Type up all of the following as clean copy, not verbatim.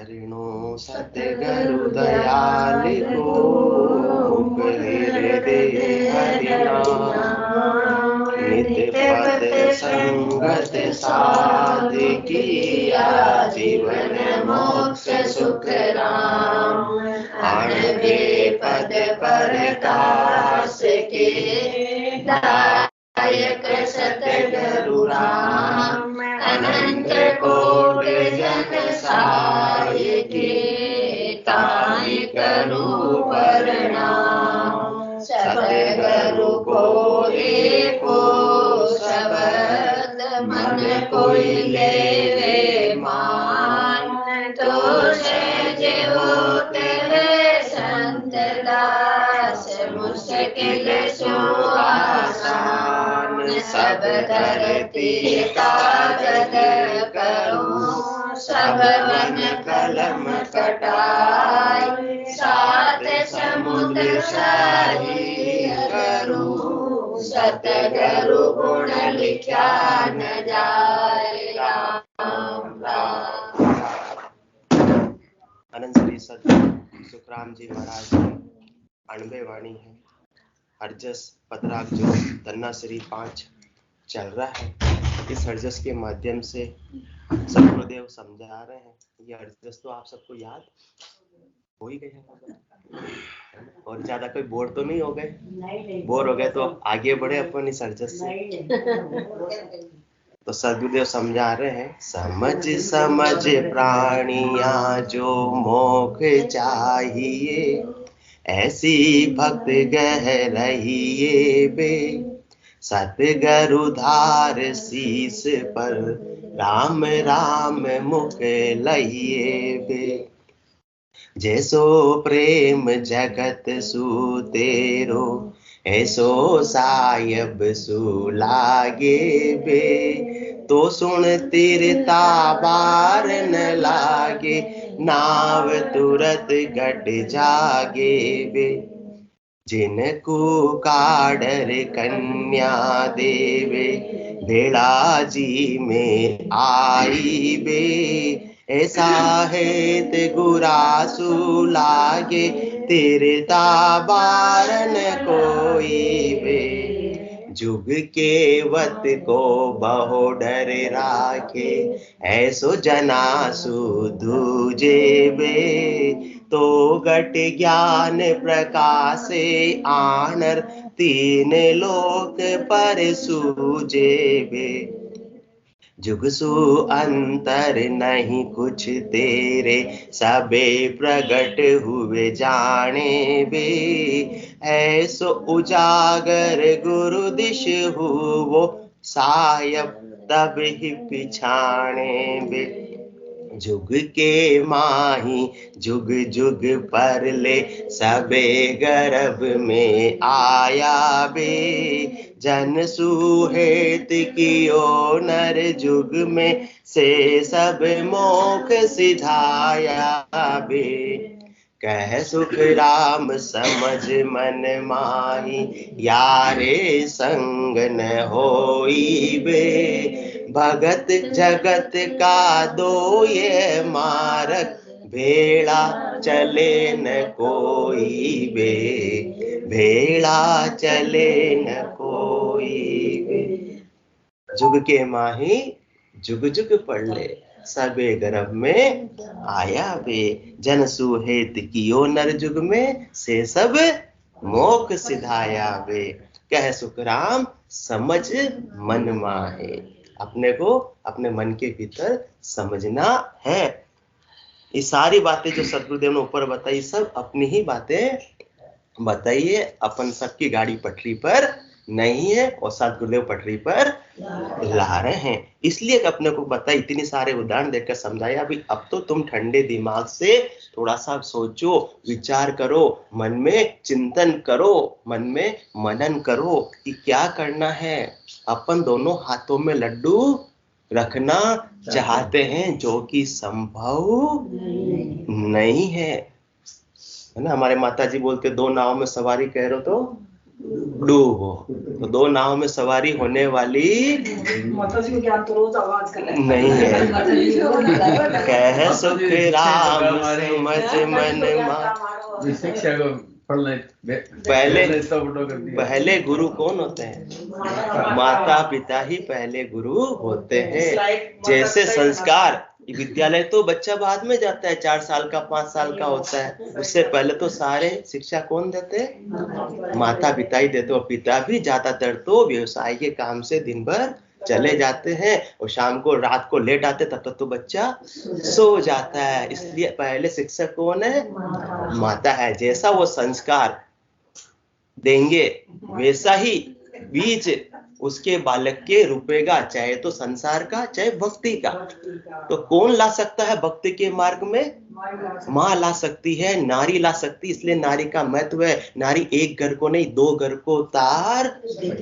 शरणों सतगुरु दयाल को मुख हृदय हरिनाम नित्य पद संगत साध किया जीवन मोक्ष सुख राम आणवे पद परकाश के दायक सतगुरु राम अनंत कोट जन साय के ताई करू प्रणाम सतगुरु को एको शब्द मन कोई लेवे मान तो सहज होत है संत दास मुश्किल सो आसान सब धरती कागज करूं सब वन कलम कटाई सात समुद्र शाही करूं सतगुरु गुण लिखा न जाए राम राम। अनंत श्री सद्गुरु सुखराम जी महाराज की 98 वाणी है। हरजस पदराग जो धन्ना श्री 5 चल रहा है, इस हरजस के माध्यम से सतगुरुदेव समझा रहे हैं। ये हरजस तो आप सबको याद हो ही गया और ज्यादा कोई बोर तो नहीं हो गए? बोर हो गए तो आगे बढ़े अपन इस हरजस से। तो सतगुरुदेव समझा रहे हैं, समझ समझ प्राणिया जो मोक्ष चाहिए ऐसी भक्त गह रहिए बे सतगुरु धार शीस पर राम राम मुख लहिए बे जैसो प्रेम जगत सु तेरो ऐसो सायब सु लागे बे तो सुन तीरता बार न लागे नाव तुरत घट जागे बे जिनको काडर कन्या देवे भेड़ा जी में आई बे ऐसा हेत गुरासु लागे तीरता बारन कोई बे जुग के वत को बहु डर राखे ऐसो जनासु दूजे बे तो घट ज्ञान प्रकाशे आनर तीन लोक पर सूजे बे जुग सु अंतर नहीं कुछ तेरे सबे प्रगट हुए जाने बे ऐसो उजागर गुरु दिश हुओ सायब तब ही पिछाने बे जुग के माही जुग जुग पर ले सबे गर्भ में आया बे जन सुहेत कियो नर जुग में से सब मोक्ष सिधाया बे कह सुख राम समझ मन माही यारे संग न होई बे भगत जगत का दो ये मारक भेड़ा चले न कोई बे भेड़ा चले न कोई बे जुग के माही जुग जुग पढ़ ले सबे गर्भ में आया बे जन सुहेत कियो नर जुग में से सब मोक्ष सिधाया बे कह सुख राम समझ मन माहे अपने को अपने मन के भीतर समझना है। ये सारी बातें जो सतगुरुदेव ने ऊपर बताई सब अपनी ही बातें बताइए। अपन सबकी गाड़ी पटरी पर नहीं है और सतगुरुदेव पटरी पर ला रहे हैं, इसलिए अपने को बताया, इतनी सारे उदाहरण देकर समझाया। अभी अब तो तुम ठंडे दिमाग से थोड़ा सा सोचो, विचार करो, मन में चिंतन करो, मन में मनन करो कि क्या करना है। अपन दोनों हाथों में लड्डू रखना चाहते हैं जो कि संभव नहीं है ना। हमारे माता जी बोलते दो नाव में सवारी कह रहे हो तो डूबो। तो दो नाव में सवारी होने वाली नहीं है। कह सुख राम समझ मन पहले गुरु कौन होते हैं? माता पिता ही पहले गुरु होते हैं। जैसे संस्कार, विद्यालय तो बच्चा बाद में जाता है, 4 साल का 5 साल का होता है, उससे पहले तो सारे शिक्षा कौन देते हैं? माता पिता ही देते। और पिता भी ज्यादातर तो व्यवसाय के काम से दिन भर चले जाते हैं और शाम को रात को लेट आते, तब तक तो बच्चा सो जाता है। इसलिए पहले शिक्षक कौन है? माता है। जैसा वो संस्कार देंगे वैसा ही बीज उसके बालक के रुपेगा, चाहे तो संसार का चाहे भक्ति का। तो कौन ला सकता है भक्ति के मार्ग में? माँ ला सकती है, नारी ला सकती। इसलिए नारी का महत्व है। नारी एक घर को नहीं 2 घर को तार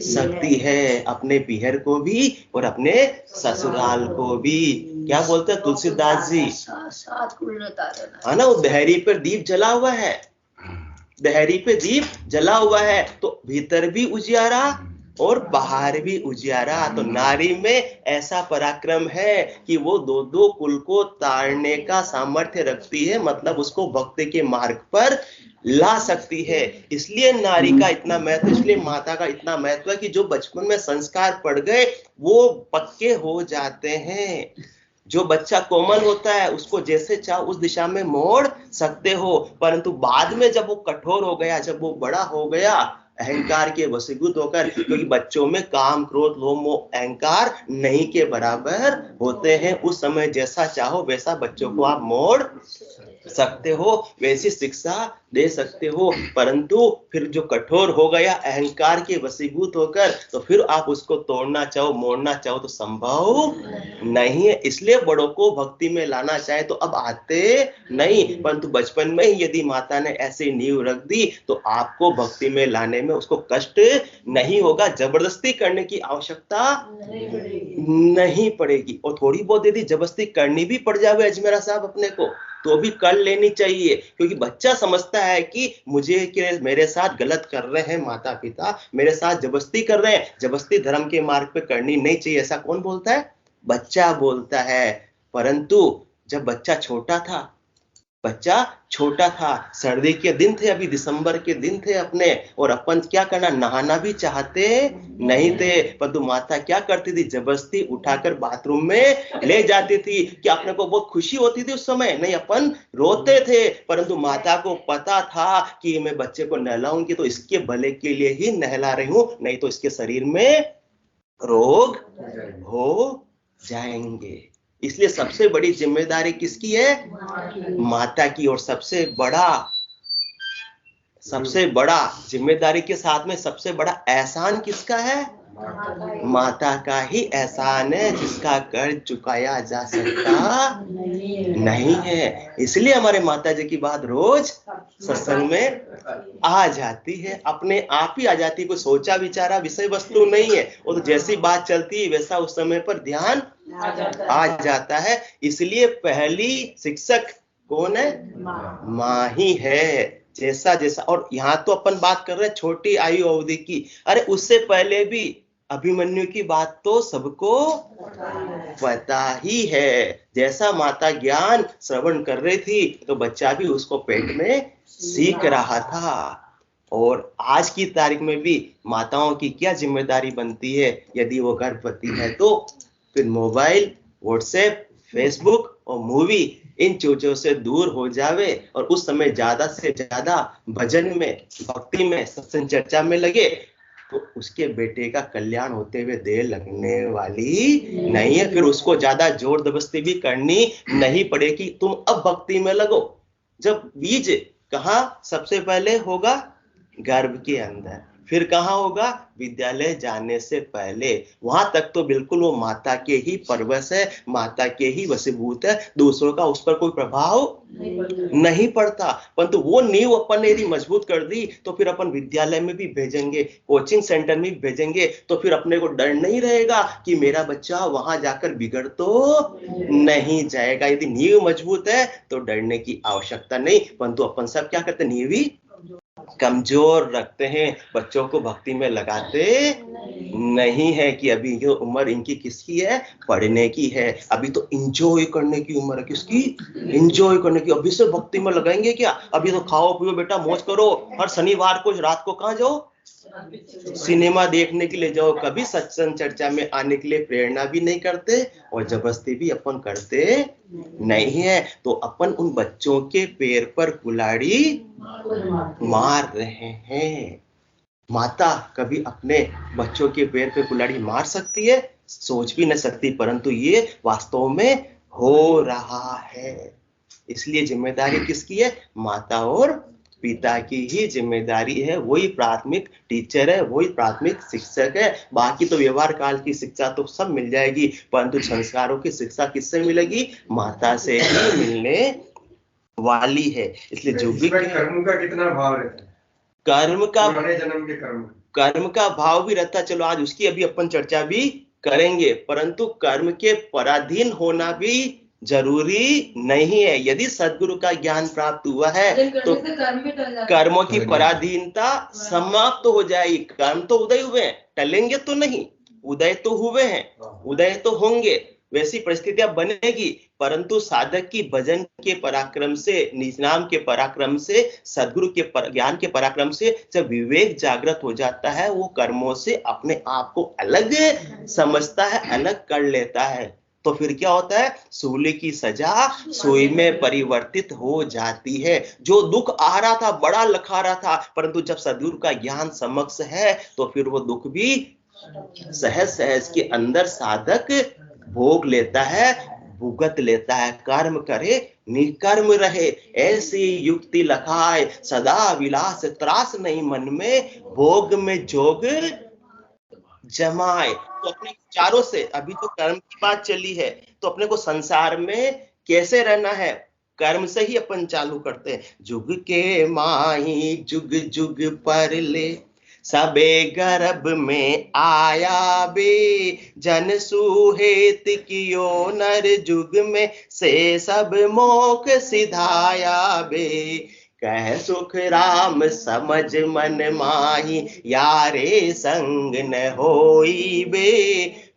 सकती है, अपने पीहर को भी और अपने ससुराल को भी। क्या बोलते हैं तुलसीदास जी? है ना, वो दहरी पर दीप जला हुआ है, दहरी पे दीप जला हुआ है तो भीतर भी उजियारा और बाहर भी उजियारा। तो नारी में ऐसा पराक्रम है कि वो 2 कुल को तारने का सामर्थ्य रखती है, मतलब उसको भक्ति के मार्ग पर ला सकती है। इसलिए नारी का इतना महत्व, इसलिए माता का इतना महत्व है कि जो बचपन में संस्कार पड़ गए वो पक्के हो जाते हैं। जो बच्चा कोमल होता है उसको जैसे चाहो उस दिशा में मोड़ सकते हो, परंतु बाद में जब वो कठोर हो गया, जब वो बड़ा हो गया, अहंकार के वशीभूत होकर, क्योंकि बच्चों में काम क्रोध लोभ मोह अहंकार नहीं के बराबर होते हैं, उस समय जैसा चाहो वैसा बच्चों को आप मोड़ सकते हो, वैसी शिक्षा दे सकते हो। परंतु फिर जो कठोर हो गया अहंकार के वशीभूत होकर, तो फिर आप उसको तोड़ना चाहो मोड़ना चाहो तो संभव नहीं है। इसलिए बड़ों को भक्ति में लाना चाहे तो अब आते नहीं, परंतु बचपन में ही यदि माता ने ऐसी नींव रख दी तो आपको भक्ति में लाने में उसको कष्ट नहीं होगा। जबरदस्ती करने की आवश्यकता नहीं पड़ेगी। और थोड़ी बहुत यदि जबरदस्ती करनी भी पड़ जाए अजमेरा साहब अपने को, तो भी कर लेनी चाहिए, क्योंकि बच्चा समझता है कि मेरे साथ गलत कर रहे हैं माता पिता, मेरे साथ जबरदस्ती कर रहे हैं। जबरदस्ती धर्म के मार्ग पे करनी नहीं चाहिए, ऐसा कौन बोलता है? बच्चा बोलता है। परंतु जब बच्चा छोटा था, सर्दी के दिन थे, अभी दिसंबर के दिन थे अपने, और अपन क्या करना, नहाना भी चाहते नहीं थे, परंतु माता क्या करती थी, जबरदस्ती उठाकर बाथरूम में ले जाती थी। क्या अपने को बहुत खुशी होती थी उस समय? नहीं, अपन रोते थे, परंतु माता को पता था कि मैं बच्चे को नहलाऊंगी तो इसके भले के लिए ही नहला रही हूं, नहीं तो इसके शरीर में रोग हो जाएंगे। इसलिए सबसे बड़ी जिम्मेदारी किसकी है? माता की। और सबसे बड़ा जिम्मेदारी के साथ में सबसे बड़ा एहसान किसका है? माता का ही एहसान है, जिसका कर्ज चुकाया जा सकता नहीं है। इसलिए हमारे माता जी की बात रोज सत्संग में आ जाती है, अपने आप ही आ जाती है। कोई सोचा विचारा विषय वस्तु नहीं है, वो तो जैसी बात चलती है वैसा उस समय पर ध्यान आ जाता है। इसलिए पहली शिक्षक कौन है? माँ ही है। जैसा और यहाँ तो अपन बात कर रहे हैं छोटी आयु अवधि की, अरे उससे पहले भी अभिमन्यु की बात तो सबको पता ही है। जैसा माता ज्ञान श्रवण कर रही थी तो बच्चा भी उसको पेट में सीख रहा था। और आज की तारीख में भी माताओं की क्या जिम्मेदारी बनती है? यदि वो गर्भवती है तो फिर मोबाइल, व्हाट्सएप, फेसबुक और मूवी, इन चीजों से दूर हो जावे और उस समय ज्यादा से ज्यादा भजन में, भक्ति में, सत्संग चर्चा में लगे, तो उसके बेटे का कल्याण होते हुए देर लगने वाली नहीं है। फिर उसको ज्यादा जोर जबरदस्ती भी करनी नहीं पड़ेगी। तुम अब भक्ति में लगो। जब बीज कहाँ सबसे पहले होगा? गर्भ के अंदर। फिर कहाँ होगा? विद्यालय जाने से पहले। वहां तक तो बिल्कुल वो माता के ही परवश है, माता के ही वशीभूत है, दूसरों का उस पर कोई प्रभाव नहीं पड़ता। परंतु वो नींव अपन ने यदि मजबूत कर दी तो फिर अपन विद्यालय में भी भेजेंगे, कोचिंग सेंटर में भी भेजेंगे, तो फिर अपने को डर नहीं रहेगा कि मेरा बच्चा वहां जाकर बिगड़ तो नहीं जाएगा। यदि नींव मजबूत है तो डरने की आवश्यकता नहीं। परंतु अपन सब क्या करते, नींव ही कमजोर रखते हैं, बच्चों को भक्ति में लगाते नहीं है कि अभी ये उम्र इनकी किसकी है, पढ़ने की है, अभी तो एंजॉय करने की उम्र है। किसकी? एंजॉय करने की। अभी से भक्ति में लगाएंगे क्या? अभी तो खाओ पियो बेटा, मौज करो, हर शनिवार को रात को कहाँ जाओ? सिनेमा देखने के लिए जाओ। कभी सत्संग चर्चा में आने के लिए प्रेरणा भी नहीं करते और जबरदस्ती भी अपन करते नहीं है। तो अपन उन बच्चों के पैर पर कुल्हाड़ी मार रहे हैं। माता कभी अपने बच्चों के पैर पे कुल्हाड़ी मार सकती है? सोच भी नहीं सकती, परंतु ये वास्तव में हो रहा है। इसलिए जिम्मेदारी किसकी है? माता और पिता की ही जिम्मेदारी है। वही प्राथमिक टीचर है, वही प्राथमिक शिक्षक है। बाकी तो व्यवहार काल की शिक्षा तो सब मिल जाएगी, परंतु संस्कारों की शिक्षा किससे मिलेगी? माता से ही मिलने वाली है। इसलिए जो भी कर्म का कितना भाव रहता है, कर्म का जन्म के कर्म का भाव भी रहता। चलो आज उसकी अभी अपन चर्चा भी करेंगे, परंतु कर्म के पराधीन होना भी जरूरी नहीं है। यदि सद्गुरु का ज्ञान प्राप्त हुआ है तो कर्मों की पराधीनता समाप्त हो जाएगी। कर्म तो उदय हुए हैं, टलेंगे तो नहीं, उदय तो हुए हैं, उदय तो होंगे, वैसी परिस्थितियां बनेगी, परंतु साधक की भजन के पराक्रम से, निज नाम के पराक्रम से, सद्गुरु के ज्ञान के पराक्रम से जब विवेक जागृत हो जाता है, वो कर्मों से अपने आप को अलग समझता है, अलग कर लेता है। तो फिर क्या होता है? सूली की सजा सुई में परिवर्तित हो जाती है। जो दुख आ रहा था, बड़ा लखा रहा था, परंतु जब सद्गुरु का ज्ञान समक्ष है तो फिर वो दुख भी सहज सहज के अंदर साधक भोग लेता है, भुगत लेता है। कर्म करे निकर्म रहे, ऐसी युक्ति लखाए, सदा विलास त्रास नहीं मन में, भोग में जोग जमाए। तो अपने चारों से, अभी तो कर्म की बात चली है, तो अपने को संसार में कैसे रहना है? कर्म से ही अपन चालू करते हैं। जुग के माही जुग जुग पर ले, सबे गर्भ में आया बे, जन सुहेत कियो नर जुग में, से सब मोख सिधाया बे। कह सुख राम समझ मन माही, यारे संग न होई बे,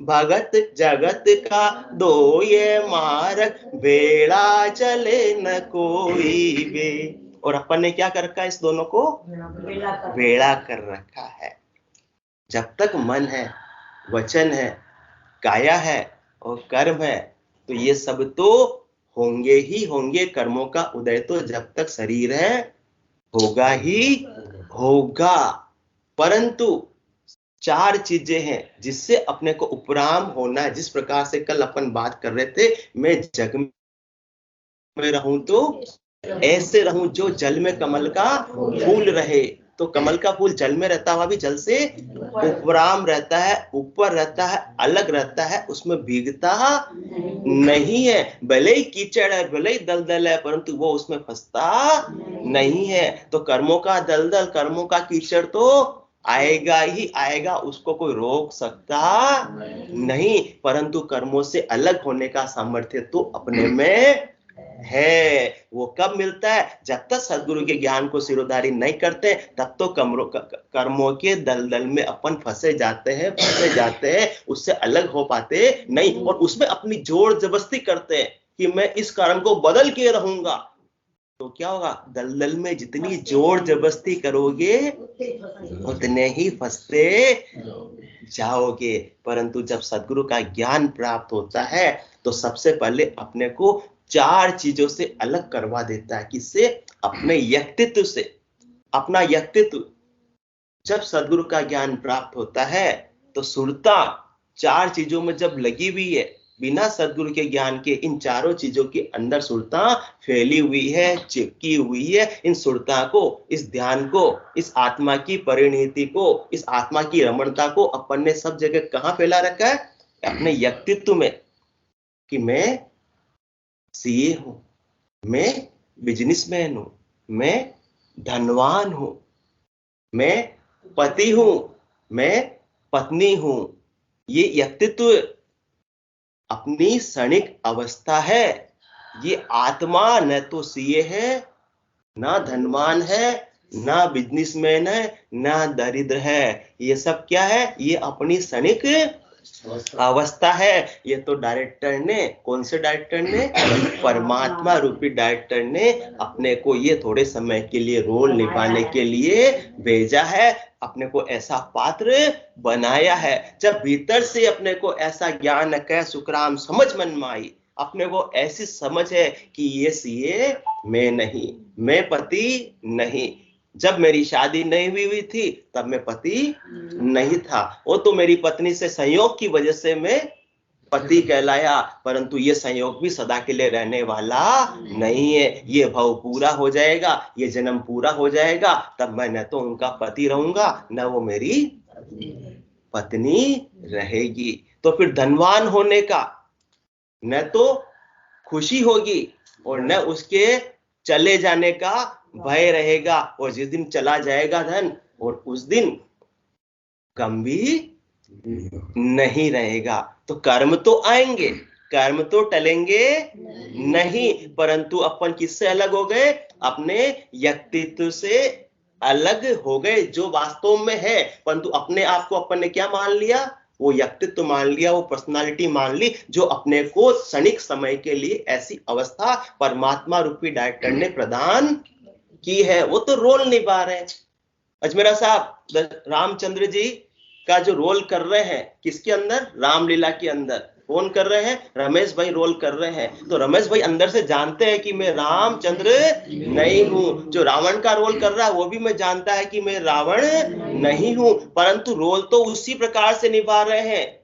भगत जगत का दो ये मार्ग, बेड़ा चले न कोई बे। और अपन ने क्या कर रखा है? इस दोनों को बेड़ा कर रखा है। जब तक मन है, वचन है, काया है और कर्म है, तो ये सब तो होंगे ही होंगे। कर्मों का उदय तो जब तक शरीर है होगा ही होगा। परंतु चार चीजें हैं जिससे अपने को उपराम होना है। जिस प्रकार से कल अपन बात कर रहे थे, मैं जग में रहूं तो ऐसे रहूं जो जल में कमल का फूल रहे। तो कमल का फूल जल में रहता हुआ भी जल से उपराम रहता है, ऊपर रहता है, अलग रहता है, उसमें भीगता नहीं है। भले ही कीचड़ है, भले ही दलदल है, परंतु वो उसमें फंसता नहीं है। तो कर्मों का दलदल, कर्मों का कीचड़ तो आएगा ही आएगा, उसको कोई रोक सकता नहीं। परंतु कर्मों से अलग होने का सामर्थ्य तो अपने में है। वो कब मिलता है? जब तक सद्गुरु के ज्ञान को सिरोधारी नहीं करते, तब तो कर्मों के दलदल में अपन फंसे जाते हैं, उससे अलग हो पाते नहीं। और उसमें अपनी जोर जबरदस्ती करते हैं कि मैं इस कर्म को बदल के रहूंगा। तो क्या होगा? दलदल में जितनी जोर जबरदस्ती करोगे उतने ही फंसते जाओगे। परंतु जब सद्गुरु का ज्ञान प्राप्त होता है तो सबसे पहले अपने को चार चीजों से अलग करवा देता है। किससे? अपने व्यक्तित्व से। अपना व्यक्तित्व जब सद्गुरु का ज्ञान प्राप्त होता है तो सुरता चार चीजों में जब लगी हुई है, बिना सद्गुरु के ज्ञान के इन चारों चीजों के अंदर सुरता फैली हुई है, चिपकी हुई है। इन सुरता को, इस ध्यान को, इस आत्मा की परिणति को, इस आत्मा की रमणता को अपन ने सब जगह कहां फैला रखा है? अपने व्यक्तित्व में। कि मैं सीए हूं, मैं बिजनेसमैन हूं, मैं धनवान हूं, मैं पति हूं, मैं पत्नी हूं। ये व्यक्तित्व अपनी क्षणिक अवस्था है। ये आत्मा न तो सीए है, ना धनवान है, ना बिजनेसमैन है, ना दरिद्र है। ये सब क्या है? ये अपनी क्षणिक अवस्था है। ये तो डायरेक्टर ने, कौन से डायरेक्टर ने? परमात्मा रूपी डायरेक्टर ने अपने को ये थोड़े समय के लिए रोल निभाने के लिए भेजा है, अपने को ऐसा पात्र बनाया है। जब भीतर से अपने को ऐसा ज्ञान कह सुखराम समझ मन में आई, अपने को ऐसी समझ है कि ये सीए मैं नहीं, मैं पति नहीं। जब मेरी शादी नहीं हुई थी तब मैं पति नहीं था, वो तो मेरी पत्नी से संयोग की वजह से मैं पति कहलाया, परंतु ये संयोग भी सदा के लिए रहने वाला नहीं है। ये भव पूरा हो जाएगा, ये जन्म पूरा हो जाएगा, तब मैं न तो उनका पति रहूंगा, न वो मेरी पत्नी रहेगी। तो फिर धनवान होने का न तो खुशी होगी और न उसके चले जाने का भय रहेगा। और जिस दिन चला जाएगा धन, और उस दिन गम भी नहीं रहेगा। तो कर्म तो आएंगे, कर्म तो टलेंगे नहीं, परंतु अपन किससे अलग हो गए? अपने व्यक्तित्व से अलग हो गए, जो वास्तव में है। परंतु अपने आप को अपन ने क्या मान लिया? वो व्यक्तित्व मान लिया, वो पर्सनालिटी मान ली, जो अपने को क्षणिक समय के लिए ऐसी अवस्था परमात्मा रूपी डायरेक्टर ने प्रदान की है। वो तो रोल निभा रहे हैं। अजमेरा साहब रामचंद्र जी का जो रोल कर रहे हैं, किसके अंदर? रामलीला के अंदर। कौन कर रहे हैं? रमेश भाई रोल कर रहे हैं। तो रमेश भाई अंदर से जानते हैं कि मैं रामचंद्र नहीं हूं। जो रावण का रोल कर रहा है वो भी मैं जानता है कि मैं रावण नहीं हूं, परंतु रोल तो उसी प्रकार से निभा रहे हैं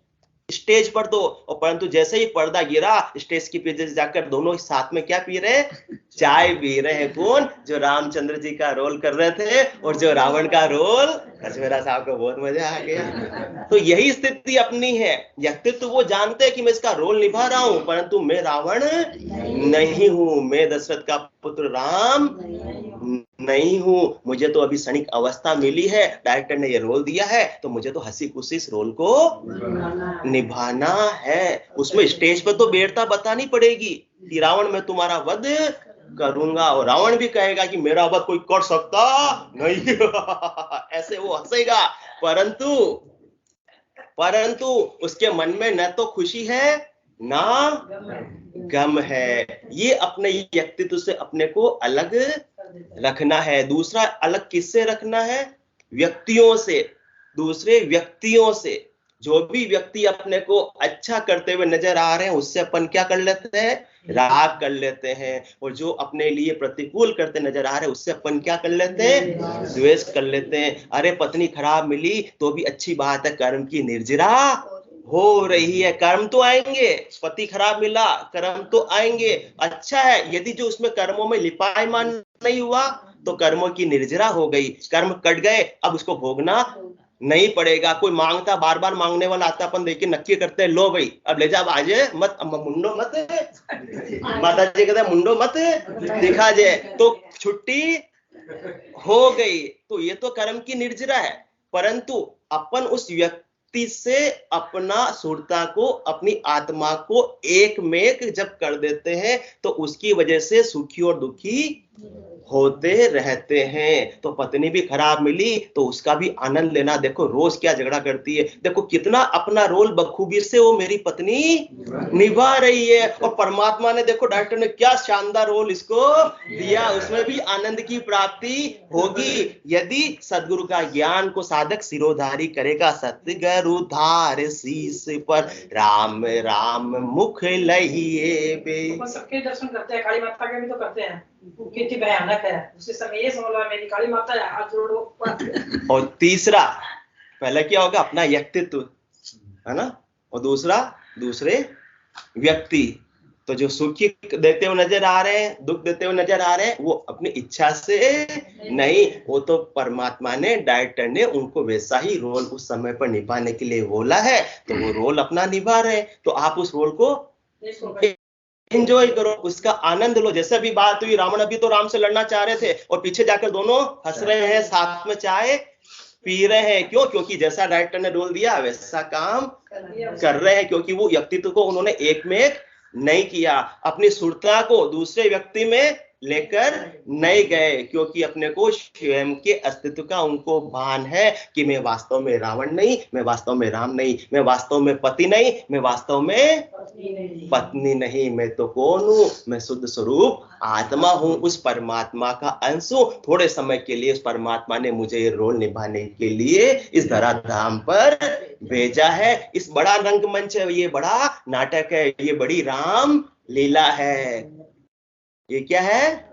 स्टेज पर तो। और परंतु जैसे ही पर्दा गिरा, स्टेज के पीछे जाकर दोनों साथ में क्या पी रहे हैं? चाय पी रहे हैं। कौन? जो रामचंद्र जी का रोल कर रहे थे और जो रावण का रोल। अजमेरा साहब को बहुत मजा आ गया। तो यही स्थिति अपनी है। व्यक्तित्व वो जानते हैं कि मैं इसका रोल निभा रहा हूं, परंतु मैं रावण नहीं हूं, मैं दशरथ का पुत्र राम नहीं हूं। मुझे तो अभी क्षणिक अवस्था मिली है, डायरेक्टर ने ये रोल दिया है, तो मुझे तो हंसी खुशी इस रोल को निभाना है। उसमें स्टेज पर तो बेरता बतानी पड़ेगी कि रावण मैं तुम्हारा वध करूंगा, और रावण भी कहेगा कि मेरा वध कोई कर सकता नहीं ऐसे वो हंसेगा, परंतु उसके मन में न तो खुशी है ना गम है। ये अपने व्यक्तित्व से अपने को अलग रखना है। दूसरा अलग किससे रखना है? व्यक्तियों से, दूसरे व्यक्तियों से। जो भी व्यक्ति अपने को अच्छा करते हुए नजर आ रहे हैं उससे अपन क्या कर लेते हैं? राग कर लेते हैं। और जो अपने लिए प्रतिकूल करते नजर आ रहे हैं उससे अपन क्या कर लेते हैं? द्वेष कर लेते हैं। अरे पत्नी खराब मिली तो भी अच्छी बात है, कर्म की निर्जरा हो रही है, कर्म तो आएंगे। पति खराब मिला, कर्म तो आएंगे। अच्छा है, यदि जो उसमें कर्मों में लिपायमान नहीं हुआ तो कर्मों की निर्जरा हो गई, कर्म कट गए, अब उसको भोगना नहीं पड़ेगा। कोई मांगता, बार बार मांगने वाला आता, अपन देखिए नक्की करते हैं, लो भाई अब ले जा, आज मत मुंडो मत, माता जी कहते मुंडो मत दिखा जाए, तो छुट्टी हो गई। तो ये तो कर्म की निर्जरा है। परंतु अपन उस व्यक्ति से अपना सुरता को, अपनी आत्मा को एक में एक जब कर देते हैं तो उसकी वजह से सुखी और दुखी होते रहते हैं। तो पत्नी भी खराब मिली तो उसका भी आनंद लेना। देखो रोज क्या झगड़ा करती है, देखो कितना अपना रोल बखूबी से वो मेरी पत्नी निभा रही है। और परमात्मा ने देखो, डायरेक्टर ने क्या शानदार रोल इसको दिया, उसमें भी आनंद की प्राप्ति होगी यदि सदगुरु का ज्ञान को साधक सिरोधारी करेगा। सतगुरु धार शीस पर राम राम मुख लहिए बे। सबके दर्शन करते हैं, काली माता के भी तो करते हैं, कितनी भयानक है। उसी समय ये समझ लो मेरी काली माता है, हाथ जोड़ो। और तीसरा, पहले क्या होगा? अपना व्यक्तित्व है ना, और दूसरा दूसरे व्यक्ति। तो जो सुख देते हुए नजर आ रहे हैं, दुख देते हुए नजर आ रहे हैं, वो अपनी इच्छा से नहीं, वो तो परमात्मा ने, डायरेक्टर ने उनको वैसा ही रोल उस समय पर निभाने के लिए बोला है, तो वो रोल अपना निभा रहे हैं। तो आप उस रोल को एंजॉय करो, उसका आनंद लो। जैसे अभी बात हुई, रावण अभी तो राम से लड़ना चाह रहे थे और पीछे जाकर दोनों हंस रहे हैं, साथ में चाय पी रहे हैं। क्यों? क्योंकि जैसा डायरेक्टर ने रोल दिया वैसा काम कर रहे हैं, क्योंकि वो व्यक्तित्व को उन्होंने एक में एक नहीं किया, अपनी सुरता को दूसरे व्यक्ति में लेकर नहीं गए, क्योंकि अपने को स्वयं के अस्तित्व का उनको भान है कि मैं वास्तव में रावण नहीं, मैं वास्तव में राम नहीं, मैं वास्तव में पति नहीं, मैं वास्तव में पत्नी नहीं, मैं तो कौन हूं? मैं शुद्ध स्वरूप आत्मा हूं, उस परमात्मा का अंश हूं। थोड़े समय के लिए उस परमात्मा ने मुझे ये रोल निभाने के लिए इस धराधाम पर भेजा है। इस बड़ा रंगमंच है, ये बड़ा नाटक है, ये बड़ी राम लीला है। ये क्या है?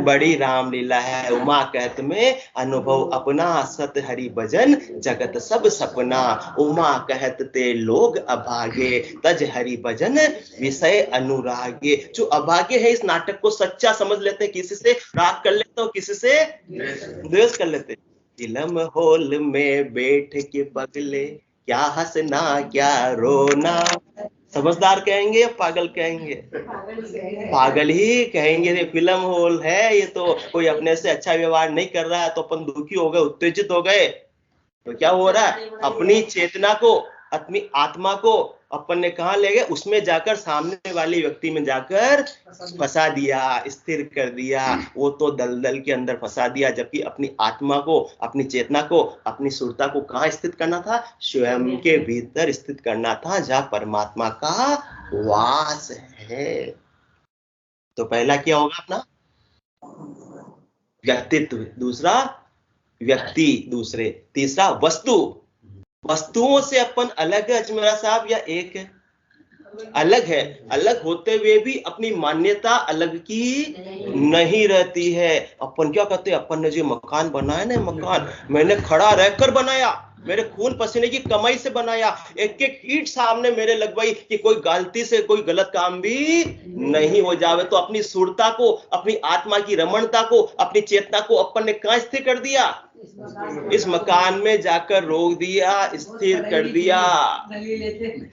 बड़ी रामलीला है। उमा कहत में अनुभव अपना, सत हरि भजन जगत सब सपना। उमा कहत ते लोग अभागे, तज हरि भजन विषय अनुरागे। जो अभागे है इस नाटक को सच्चा समझ लेते, किसी से राग कर लेते हो, किसी से द्वेष कर लेते। फिल्म हॉल में बैठ के पगले, क्या हंसना क्या रोना। समझदार कहेंगे या पागल कहेंगे? पागल ही कहेंगे। फिल्म हॉल है ये, तो कोई अपने से अच्छा व्यवहार नहीं कर रहा है तो अपन दुखी हो गए, उत्तेजित हो गए। तो क्या हो रहा है? अपनी चेतना को, अपनी आत्मा को अपन ने कहां ले गए? उसमें जाकर सामने वाले व्यक्ति में जाकर फंसा दिया, स्थिर कर दिया। वो तो दलदल के अंदर फंसा दिया, जबकि अपनी आत्मा को, अपनी चेतना को, अपनी सुरता को कहां स्थित करना था? स्वयं के भीतर स्थित करना था, जहां परमात्मा का वास है। तो पहला क्या होगा अपना? व्यक्तित्व, दूसरा व्यक्ति, दूसरे, तीसरा वस्तु। वस्तुओं से अपन अलग है अजमेरा साहब या एक है? अलग है। अलग होते हुए भी अपनी मान्यता अलग की नहीं रहती है। अपन क्या कहते हैं? अपन ने जो मकान बनाया ना, मकान मैंने खड़ा रहकर बनाया, मेरे खून पसीने की कमाई से बनाया, एक एक ईंट सामने मेरे लगवाई कि कोई गलती से कोई गलत काम भी नहीं हो जावे। तो अपनी सुरता को, अपनी आत्मा की रमणता को, अपनी चेतना को अपन ने कहां स्थिर कर दिया? इस मकान में जाकर रोक दिया, स्थिर कर दिया।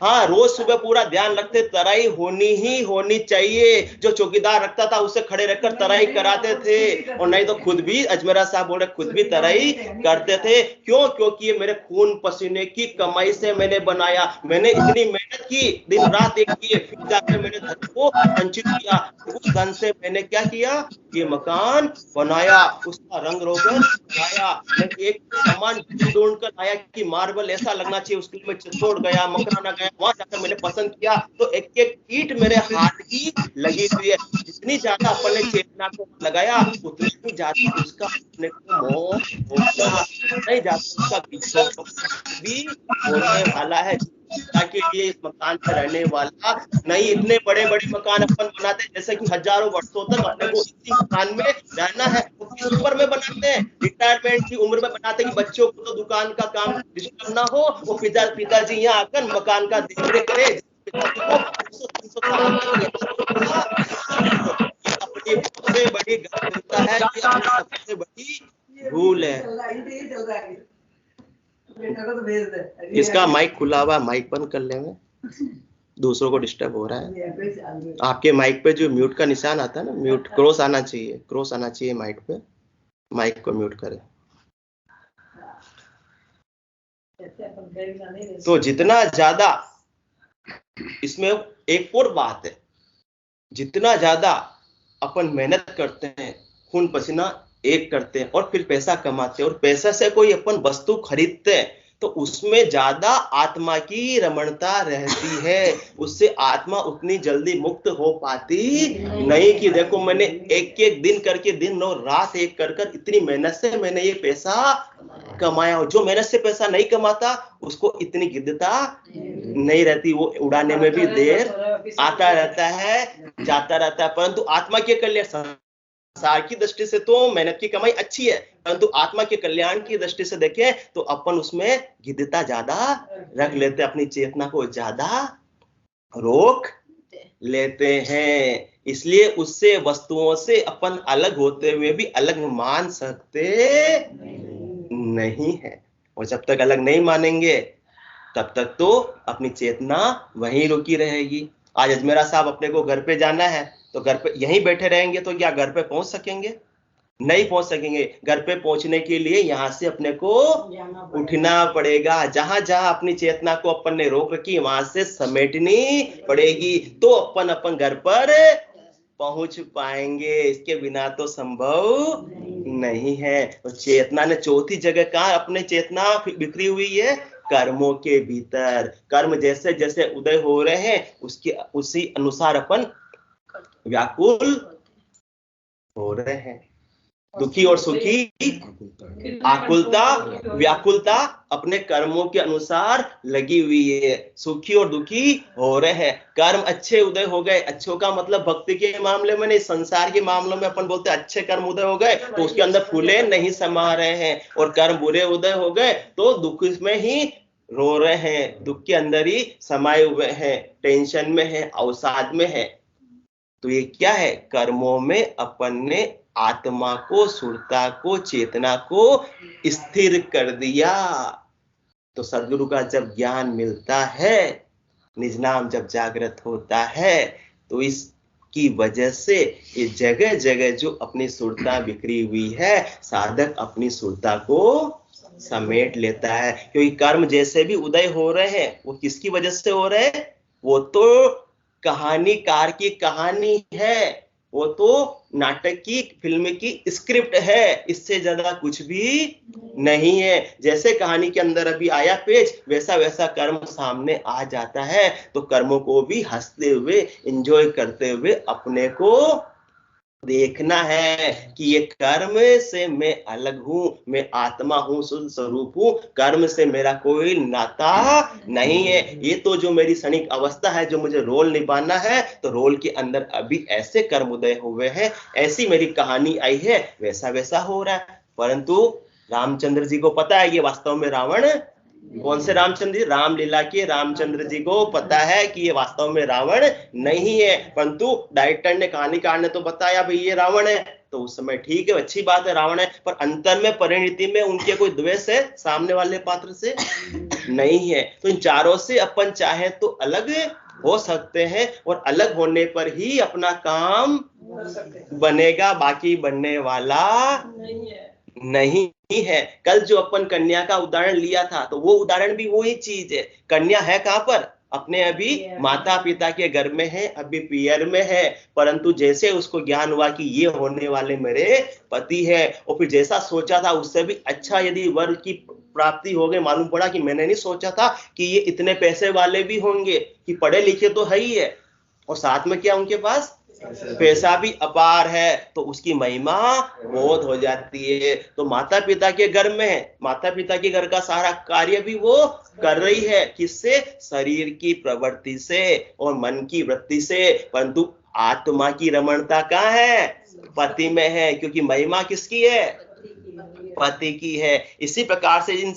हाँ, रोज सुबह पूरा ध्यान रखते, तराई होनी ही होनी चाहिए। जो चौकीदार रखता था उसे खड़े रखकर तराई कराते थे, और नहीं तो खुद भी, अजमेरा साहब बोल रहे, खुद भी तराई करते थे। क्यों? क्योंकि ये मेरे खून पसीने की कमाई से मैंने बनाया। मैंने इतनी मेहनत की, दिन रात एक किए, फिर जाकर मैंने धन को संचित किया। उस धन से मैंने क्या किया? ये मकान बनाया, उसका रंग रोगन बनाया। मैं एक सामान ढूंढ कर आया कि मार्बल ऐसा लगना चाहिए, उसके लिए मैं चित्तौड़ गया, मकराना गया, वहां जाकर मैंने पसंद किया। तो एक एक ईंट मेरे हाथ की लगी हुई है। जितनी ज्यादा अपने चेतना को लगाया, उतनी ही ज्यादा उसका अपने को मोह होगा, नहीं जाता उसका भी होने वाला है। ताकि ये इस मकान पर रहने वाला नहीं। इतने बड़े बड़े मकान अपन बनाते हैं, जैसे कि हजारों वर्षों तक अपने को इसी मकान में रहना है। वो किस उम्र में बनाते हैं? रिटायरमेंट की उम्र में बनाते हैं कि बच्चों को तो दुकान का काम डिस्टर्ब ना हो, वो पिताजी यहाँ आकर मकान का देखरेख करे। अपनी सबसे बड़ी गलती है, सबसे बड़ी भूल है। इसका माइक खुला हुआ, माइक बंद कर लेंगे, दूसरों को डिस्टर्ब हो रहा है। आपके माइक पे जो म्यूट का निशान आता है ना, म्यूट क्रॉस आना चाहिए, क्रॉस आना चाहिए माइक पे। माइक को म्यूट करें। तो जितना ज्यादा, इसमें एक और बात है, जितना ज्यादा अपन मेहनत करते हैं, खून पसीना एक करते हैं और फिर पैसा कमाते हैं, और पैसा से कोई अपन वस्तु खरीदते हैं, तो उसमें ज्यादा आत्मा की रमणता रहती है। उससे आत्मा उतनी जल्दी मुक्त हो पाती नहीं कि देखो मैंने एक एक दिन करके, दिन और रात एक कर कर इतनी मेहनत से मैंने ये पैसा कमाया। जो मेहनत से पैसा नहीं कमाता उसको इतनी गिद्धता नहीं रहती, वो उड़ाने में भी देर आता रहता है, जाता रहता है। परंतु आत्मा के कल्याण, संसार की दृष्टि से तो मेहनत की कमाई अच्छी है, परंतु आत्मा के कल्याण की दृष्टि से देखें तो अपन उसमें गिद्धता ज्यादा रख लेते हैं, अपनी चेतना को ज्यादा रोक लेते हैं। इसलिए उससे, वस्तुओं से अपन अलग होते हुए भी अलग मान सकते नहीं है। और जब तक अलग नहीं मानेंगे तब तक तो अपनी चेतना वहीं रुकी रहेगी। आज अजमेरा साहब अपने को घर पे जाना है, तो घर पे यहीं बैठे रहेंगे तो क्या घर पे पहुंच सकेंगे? नहीं पहुंच सकेंगे। घर पे पहुंचने के लिए यहां से अपने को उठना पड़ेगा। जहां जहां अपनी चेतना को अपन ने रोक रखी, वहां से समेटनी पड़ेगी, तो अपन घर पर पहुंच पाएंगे, इसके बिना तो संभव नहीं है। तो चेतना ने चौथी जगह कहा अपने चेतना बिखरी हुई है, कर्मों के भीतर। कर्म जैसे जैसे उदय हो रहे हैं उसके उसी अनुसार अपन व्याकुल हो रहे हैं। दुखी और सुखी, आकुलता व्याकुलता अपने कर्मों के अनुसार लगी हुई है, सुखी और दुखी हो रहे हैं। कर्म अच्छे उदय हो गए, अच्छों का मतलब भक्ति के मामले में नहीं, संसार के मामलों में अपन बोलते हैं अच्छे कर्म उदय हो गए तो उसके अंदर फूले नहीं समा रहे हैं, और कर्म बुरे उदय हो गए तो दुख में ही रो रहे हैं, दुख के अंदर ही समाये हुए हैं, टेंशन में है, अवसाद में है। तो ये क्या है, कर्मों में अपन ने आत्मा को, सुरता को, चेतना को स्थिर कर दिया। तो सदगुरु का जब ज्ञान मिलता है, निज नाम जब जागृत होता है, तो इसकी वजह से ये जगह जगह जो अपनी सुरता बिखरी हुई है, साधक अपनी सुरता को समेट लेता है। क्योंकि कर्म जैसे भी उदय हो रहे हैं वो किसकी वजह से हो रहे हैं, वो तो कहानीकार की कहानी है, वो तो नाटक की, फिल्म की स्क्रिप्ट है, इससे ज्यादा कुछ भी नहीं है। जैसे कहानी के अंदर अभी आया पेज, वैसा वैसा कर्म सामने आ जाता है। तो कर्मों को भी हंसते हुए, एंजॉय करते हुए अपने को देखना है कि ये कर्म से मैं अलग हूं, मैं आत्मा हूं, शुद्ध स्वरूप हूं, कर्म से मेरा कोई नाता नहीं है। ये तो जो मेरी क्षणिक अवस्था है, जो मुझे रोल निभाना है, तो रोल के अंदर अभी ऐसे कर्म उदय हुए हैं, ऐसी मेरी कहानी आई है, वैसा वैसा हो रहा है। परंतु रामचंद्र जी को पता है ये वास्तव में रावण, कौन से रामचंद्र जी, रामलीला के रामचंद्र जी को पता है कि ये वास्तव में रावण नहीं है। परंतु डायरेक्टर ने, कहानीकार ने तो बताया भाई ये रावण है, तो उस समय ठीक है, अच्छी बात है, रावण है, पर अंतर में, परिणति में उनके कोई द्वेष है सामने वाले पात्र से नहीं है। तो इन चारों से अपन चाहे तो अलग हो सकते हैं, और अलग होने पर ही अपना काम बनेगा, बाकी बनने वाला नहीं है। कल जो अपन कन्या का उदाहरण लिया था, तो वो उदाहरण भी वही चीज है। कन्या है कहां पर, अपने अभी माता पिता के घर में है, अभी पियर में है, परंतु जैसे उसको ज्ञान हुआ कि ये होने वाले मेरे पति है, और फिर जैसा सोचा था उससे भी अच्छा यदि वर की प्राप्ति हो गई, मालूम पड़ा कि मैंने नहीं सोचा था कि ये इतने पैसे वाले भी होंगे, कि पढ़े लिखे तो है ही है, और साथ में क्या उनके पास पैसा भी अपार है, तो उसकी महिमा बहुत हो जाती है। तो माता पिता के घर में है, माता पिता के घर का सारा कार्य भी वो कर रही है, किससे, शरीर की प्रवृत्ति से और मन की वृत्ति से, परंतु आत्मा की रमणता कहाँ है, पति में है, क्योंकि महिमा किसकी है, पति की है। इसी प्रकार से इन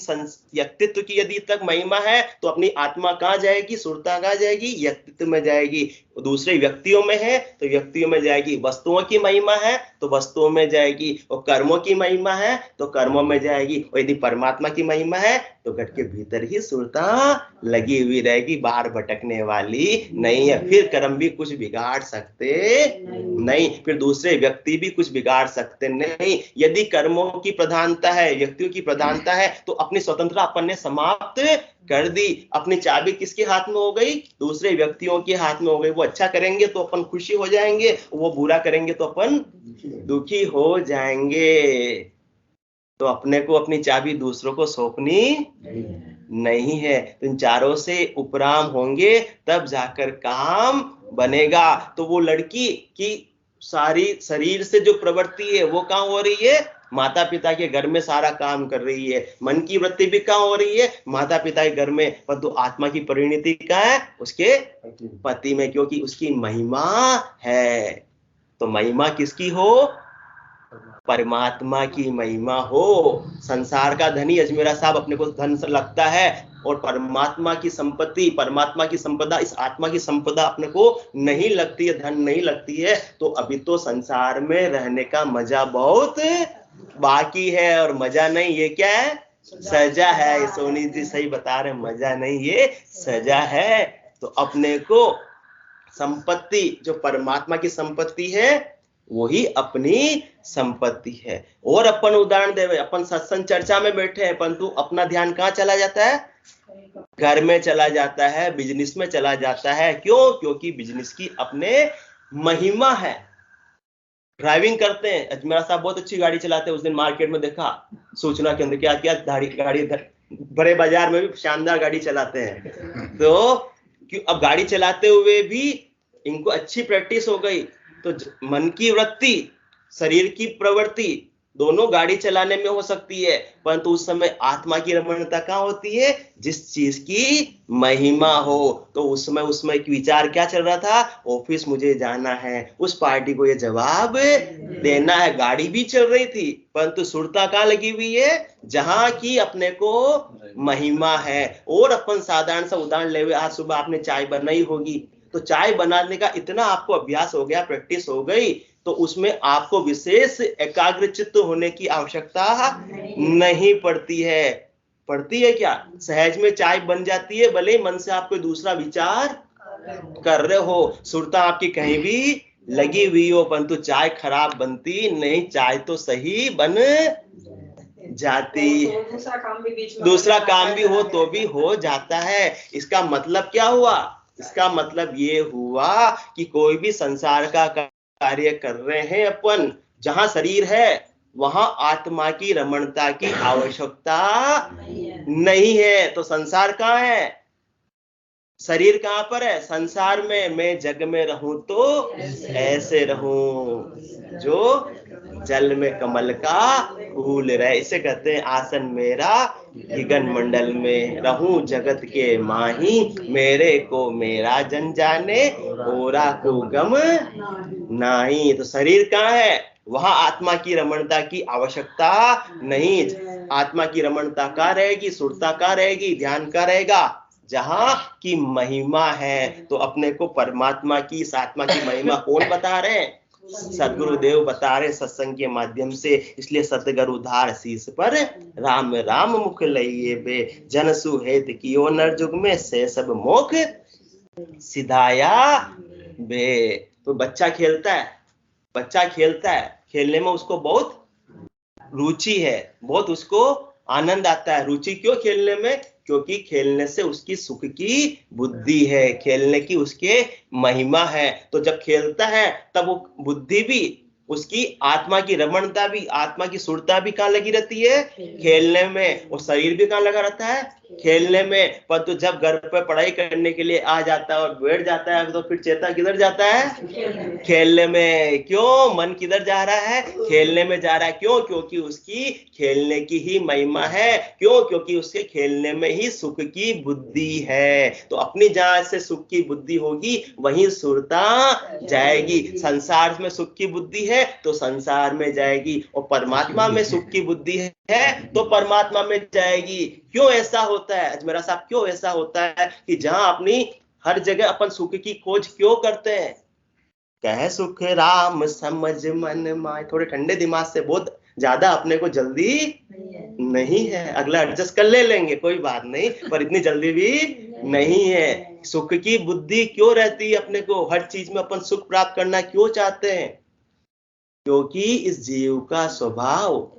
व्यक्तित्व की यदि तक महिमा है, तो अपनी आत्मा कहाँ जाएगी, सुरता कहाँ जाएगी, व्यक्तित्व में जाएगी। दूसरे व्यक्तियों में है तो व्यक्तियों में जाएगी, वस्तुओं की महिमा है तो वस्तुओं में जाएगी, और कर्मों की महिमा है तो कर्मों में जाएगी, और यदि परमात्मा की महिमा है तो घट के भीतर ही सुरता लगी हुई रहेगी, बाहर भटकने वाली नहीं है। फिर कर्म भी कुछ बिगाड़ सकते नहीं, फिर दूसरे व्यक्ति भी कुछ बिगाड़ सकते नहीं। यदि कर्मों की प्रधानता है, व्यक्तियों की प्रधानता है, तो अपनी स्वतंत्रता अपन ने समाप्त कर दी। अपनी चाबी किसके हाथ में हो गई, दूसरे व्यक्तियों के हाथ में हो गई। वो अच्छा करेंगे तो अपन खुशी हो जाएंगे, वो बुरा करेंगे तो अपन दुखी हो जाएंगे। तो अपने को अपनी चाबी दूसरों को सौंपनी नहीं है। तो इन चारों से उपराम होंगे तब जाकर काम बनेगा। तो वो लड़की की सारी शरीर से जो प्रवृत्ति है वो कहाँ हो रही है, माता पिता के घर में सारा काम कर रही है। मन की वृत्ति भी कहाँ हो रही है, माता पिता के घर में, परंतु आत्मा की परिणति कहाँ है, उसके पति में, क्योंकि उसकी महिमा है। तो महिमा किसकी हो, परमात्मा की महिमा हो। संसार का धनी अजमेरा साहब अपने को धन से लगता है, और परमात्मा की संपत्ति, परमात्मा की संपदा, इस आत्मा की संपदा अपने को नहीं लगती है, धन नहीं लगती है। तो अभी तो संसार में रहने का मजा बहुत बाकी है, और मजा नहीं, ये क्या है, सजा है। सोनी जी सही बता रहे, मजा नहीं, ये सजा है। तो अपने को संपत्ति, जो परमात्मा की संपत्ति है, वही अपनी संपत्ति है। और अपन उदाहरण देवे, अपन सत्संग चर्चा में बैठे हैं, परंतु अपना ध्यान कहाँ चला जाता है, घर में चला जाता है, बिजनेस में चला जाता है। क्यों, क्योंकि बिजनेस की अपने महिमा है, ड्राइविंग करते हैं, अजमेरा साहब बहुत अच्छी गाड़ी चलाते हैं, उस दिन मार्केट में देखा सूचना के अंदर क्या क्या गाड़ी बड़े बाजार में भी शानदार गाड़ी चलाते हैं। तो अब गाड़ी चलाते हुए भी इनको अच्छी प्रैक्टिस हो गई, तो मन की वृत्ति शरीर की प्रवृत्ति दोनों गाड़ी चलाने में हो सकती है, परंतु उस समय आत्मा की रमणता कहाँ होती है? जिस चीज की महिमा हो। तो उसमें एक विचार क्या चल रहा था? ऑफिस मुझे जाना है, उस पार्टी को ये जवाब देना है। गाड़ी भी चल रही थी, परंतु सुरता कहाँ लगी हुई है? जहां की अपने को महिमा है। और अपन साधारण सा उदाहरण ले, आज सुबह आपने चाय बनाई होगी, तो चाय बनाने का इतना आपको अभ्यास हो गया, प्रैक्टिस हो गई, तो उसमें आपको विशेष एकाग्रचित्त होने की आवश्यकता नहीं पड़ती है। पड़ती है क्या? सहज में चाय बन जाती है, भले ही मन से आप कोई दूसरा विचार कर रहे हो, सुरता आपकी कहीं भी लगी हुई हो, परंतु चाय खराब बनती नहीं, चाय तो सही बन जाती। दूसरा काम भी हो तो भी हो जाता है। इसका मतलब क्या हुआ? इसका मतलब ये हुआ कि कोई भी संसार का कार्य कर रहे हैं अपन, जहां शरीर है वहां आत्मा की रमणता की आवश्यकता नहीं है। तो संसार कहाँ है? शरीर कहाँ पर है? संसार में। मैं जग में रहूं तो ऐसे रहूं जो जल में कमल का फूल रहे। इसे कहते हैं आसन मेरा गगन मंडल में, रहूं जगत के माही, मेरे को मेरा जन जाने, ओरा को गम नहीं। तो शरीर कहाँ है? वहां आत्मा की रमणता की आवश्यकता नहीं। आत्मा की रमणता कहाँ रहेगी? सुरता कहाँ रहेगी? ध्यान कहाँ रहेगा? जहां की महिमा है। तो अपने को परमात्मा की, इस आत्मा की महिमा कौन बता रहे हैं? सदगुरुदेव बता रहे सत्संग के माध्यम से। इसलिए सतगुरु धार शीस पर राम राम मुख लइए बे, जन सुहेत कियो नर जुग में, से सब मोख सिधाया बे। तो बच्चा खेलता है, खेलने में उसको बहुत रुचि है, बहुत उसको आनंद आता है। रुचि क्यों खेलने में? क्योंकि खेलने से उसकी सुख की बुद्धि है, खेलने की उसके महिमा है। तो जब खेलता है तब वो बुद्धि भी, उसकी आत्मा की रमणता भी, आत्मा की सुरता भी कहाँ लगी रहती है? खेलने में। और शरीर भी कहाँ लगा रहता है? खेलने में। पर तो जब घर पर पढ़ाई करने के लिए आ जाता है और बैठ जाता है, तो फिर चेता किधर जाता है? खेलने में। क्यों? मन किधर जा रहा है? खेलने में जा रहा है। क्यों? क्योंकि उसकी खेलने की ही महिमा है। क्यों? क्योंकि उसके खेलने में ही सुख की बुद्धि है। तो अपनी जहां से सुख की बुद्धि होगी वहीं सुरता जाएगी। संसार में सुख की बुद्धि है तो संसार में जाएगी, और परमात्मा में सुख की बुद्धि है तो परमात्मा में जाएगी। क्यों ऐसा होता है अजमेरा साहब? क्यों ऐसा होता है कि जहां अपनी हर जगह अपन सुख की खोज क्यों करते हैं? कह सुख राम समझ मन माय। थोड़े ठंडे दिमाग से, बहुत ज्यादा अपने को जल्दी नहीं है, अगला एडजस्ट कर ले लेंगे, कोई बात नहीं, पर इतनी जल्दी भी नहीं है। सुख की बुद्धि क्यों रहती है अपने को? हर चीज में अपन सुख प्राप्त करना क्यों चाहते हैं? क्योंकि इस जीव का स्वभाव,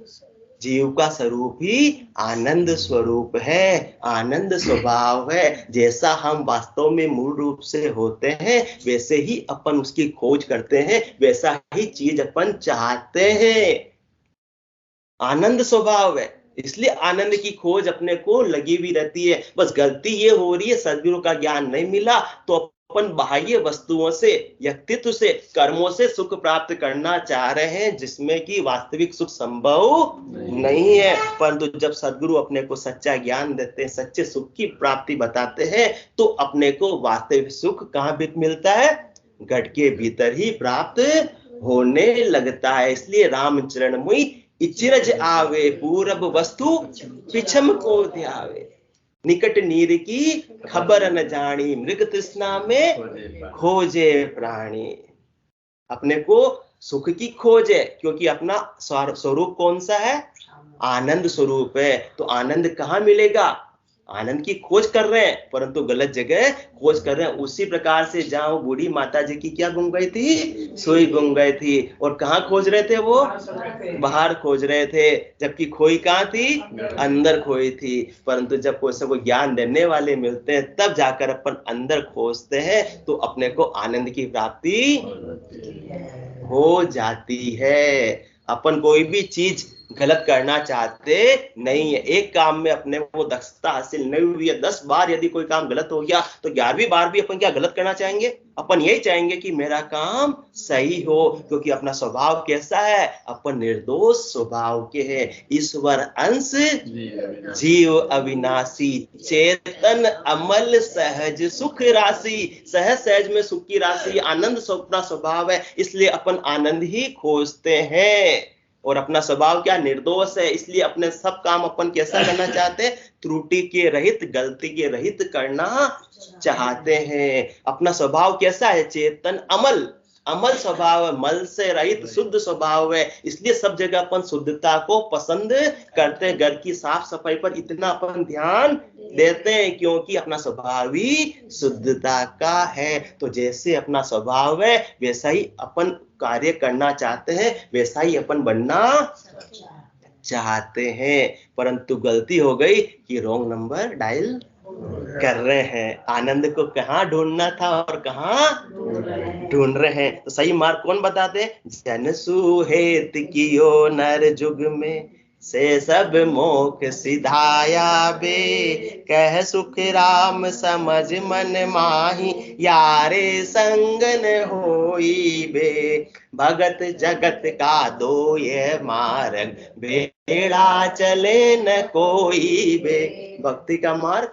जीव का स्वरूप ही आनंद स्वरूप है, आनंद स्वभाव है। जैसा हम वास्तव में मूल रूप से होते हैं वैसे ही अपन उसकी खोज करते हैं, वैसा ही चीज अपन चाहते हैं। आनंद स्वभाव है, इसलिए आनंद की खोज अपने को लगी हुई रहती है। बस गलती ये हो रही है, सद्गुरु का ज्ञान नहीं मिला तो अपन बाह्य वस्तुओं से, व्यक्तित्व से, कर्मों से सुख प्राप्त करना चाह रहे हैं, जिसमें कि वास्तविक सुख संभव नहीं है। परंतु जब सद्गुरु अपने को सच्चा ज्ञान देते हैं, सच्चे सुख की प्राप्ति बताते हैं, तो अपने को वास्तविक सुख कहाँ भी मिलता है? घट के भीतर ही प्राप्त होने लगता है। इसलिए रामचरण मुई इचिरज आवे, पूरब वस्तु पिछम को ध्यावे, निकट नीर की खबर न जानी, मृग तृष्णा में खोजे प्राणी। अपने को सुख की खोज है, क्योंकि अपना स्वरूप कौन सा है? आनंद स्वरूप है। तो आनंद कहाँ मिलेगा? आनंद की खोज कर रहे हैं, परंतु गलत जगह खोज कर रहे हैं। उसी प्रकार से जहां वो बूढ़ी माता जी की क्या गुम गई थी? सोई गुम गई थी। और कहाँ खोज रहे थे वो? बाहर खोज रहे थे, जबकि खोई कहाँ थी? अंदर खोई थी। परंतु जब कोई सबको ज्ञान देने वाले मिलते हैं तब जाकर अपन अंदर खोजते हैं, तो अपने को आनंद की प्राप्ति हो जाती है। अपन कोई भी चीज गलत करना चाहते नहीं है। एक काम में अपने को दक्षता हासिल नहीं हुई है, 10 बार यदि कोई काम गलत हो गया तो 11वीं बार भी अपन क्या गलत करना चाहेंगे? अपन यही चाहेंगे कि मेरा काम सही हो, क्योंकि अपना स्वभाव कैसा है? अपन निर्दोष स्वभाव के हैं। ईश्वर अंश जीव अविनाशी, चेतन अमल सहज सुख राशि। सहज सहज में सुख की राशि, आनंद अपना स्वभाव है, इसलिए अपन आनंद ही खोजते हैं। और अपना स्वभाव क्या? निर्दोष है, इसलिए अपने सब काम अपन कैसा करना चाहते हैं? त्रुटि के रहित, गलती के रहित करना चाहते हैं। अपना स्वभाव कैसा है? चेतन अमल, अमल स्वभाव है, मल से रहित शुद्ध स्वभाव है, इसलिए सब जगह अपन शुद्धता को पसंद करते हैं। घर की साफ सफाई पर इतना अपन ध्यान देते हैं क्योंकि अपना स्वभाव ही शुद्धता का है। तो जैसे अपना स्वभाव है वैसा ही अपन कार्य करना चाहते हैं, वैसा ही अपन बनना चाहते हैं। परंतु गलती हो गई कि रॉन्ग नंबर डायल कर रहे हैं। आनंद को कहाँ ढूंढना था और कहाँ ढूंढ रहे हैं। तो सही मार्ग कौन बताते? जन सुहेत कियो नर जुग में, से सब मोख सिधाया बे। कह सुख राम समझ मन माही, यारे संगन होई बे। भगत जगत का दो ये मार्ग, बेड़ा चले न कोई बे। भक्ति का मार्ग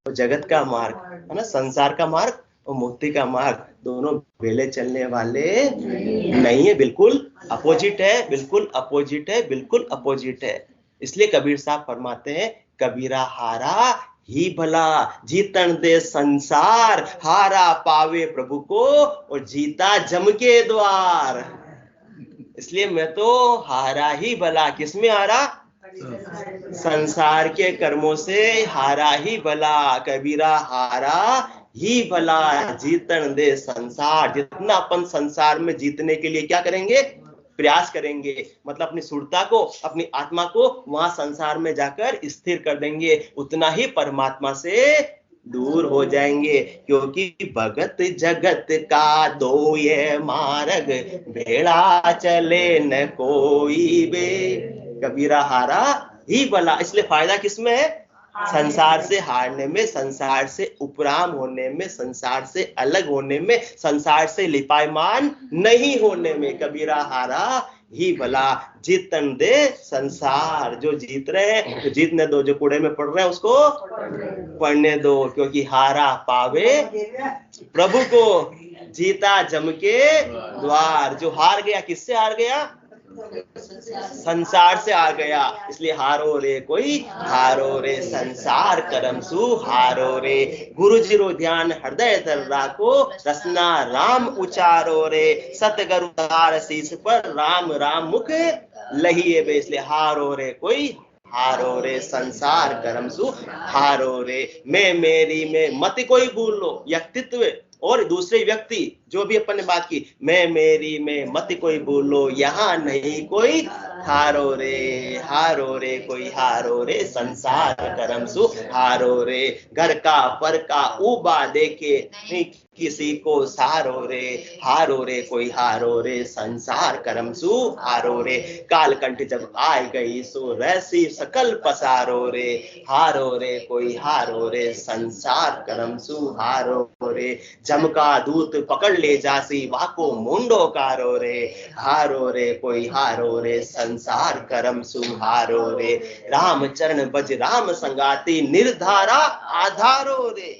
और जगत का मार्ग है ना, संसार का मार्ग और मुक्ति का मार्ग, दोनों बेले चलने वाले नहीं है, बिल्कुल अपोजिट है, बिल्कुल अपोजिट है, बिल्कुल अपोजिट है। इसलिए कबीर साहब फरमाते हैं, कबीरा हारा ही भला, जीतन दे संसार, हारा पावे प्रभु को और जीता जम के द्वार। इसलिए मैं तो हारा ही भला। किसमें हारा? संसार के कर्मों से हारा ही भला। कबीरा हारा ही भला, जीतन दे संसार। जितना अपन संसार में जीतने के लिए क्या करेंगे? प्रयास करेंगे, मतलब अपनी सुरता को, अपनी आत्मा को वहां संसार में जाकर स्थिर कर देंगे, उतना ही परमात्मा से दूर हो जाएंगे। क्योंकि भगत जगत का दो ये मार्ग, भेड़ा चले न कोई बे। कबीरा हारा ही भला। इसलिए फायदा किसमें है? संसार से हारने में, संसार से उपराम होने में, संसार से अलग होने में, संसार से लिपायमान नहीं होने में। कबीरा हारा ही भला, जीतन दे संसार। जो जीत रहे हैं तो जीतने दो, जो कूड़े में पड़ रहे हैं उसको पढ़ने दो। क्योंकि हारा पावे प्रभु को, जीता जम के द्वार। जो हार गया, किससे हार गया? संसार से आ गया। इसलिए हारो रे कोई, हारो रे संसार करम सु हारो रे। गुरु जी रो ध्यान हृदय धर राखो, रसना राम उचारो रे। सतगुरु धार शीस पर, राम राम मुख लहिए बे। इसलिए हारो रे कोई, हारो रे संसार करम सु हारो रे। मैं मेरी में मत कोई भूल लो, व्यक्तित्व और दूसरे व्यक्ति जो भी अपन ने बात की, मैं मेरी में मत कोई भूलो, यहाँ नहीं कोई हारो रे कोई हारो रे। संसार करम सु हारो रे। घर का पर का उबा देखे, नहीं किसी को सहारो रे। हारो रे कोई हारो रे, संसार करम सु हारो रे। कालकंठ जब आए गई सो रैसी सकल पसारो रे। हारो रे कोई हारो रे, संसार करम सु हारो रे। जम का दूत पकड़ ले जासी, वाको मुंडो कारो रे। हारो रे कोई हारो रे, संसार करम सु हारो रे। राम चरण बज राम संगाती, निर्धारा आधारो रे।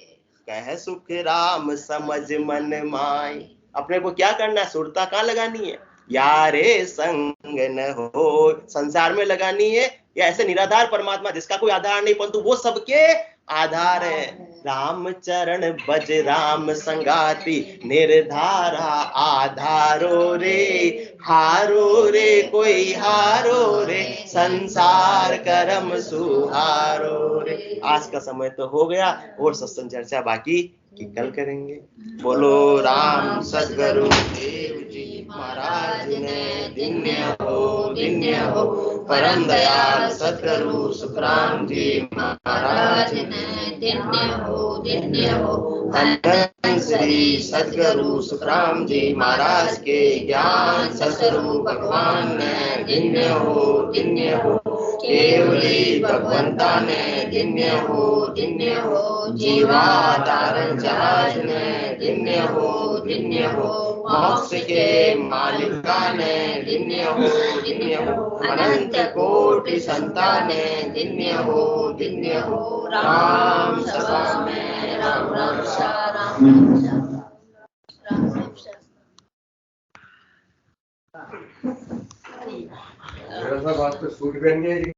कह सुख राम समझ मन माई। अपने को क्या करना है? सुरता कहाँ लगानी है? यारे संग न हो, संसार में लगानी है, या ऐसे निराधार परमात्मा जिसका कोई आधार नहीं, परंतु वो सबके आधार है। राम चरण बज राम संगाती, निर्धारा आधारो रे। हारो रे कोई हारो रे, संसार करम सुहारो रे। आज का समय तो हो गया, और सत्संग चर्चा बाकी कि कल करेंगे। बोलो राम सद्गुरु देव जी। महाराज ने दिन्य हो परम दयाल सद्गुरु सुखराम जी महाराज ने दिन्य हो धन श्री सद्गुरु सुखराम जी महाराज के ज्ञान सतस्वरूप भगवान ने दिन्य हो केवली भगवंता ने दिन्य हो जीवाधारण जहाज ने दिन्य हो मोक्ष के मालिका ने दिन्य हो अनंत कोटि संता ने दिन्य हो राम सभा में राम मेरा सब आज तो सूट पहन गए।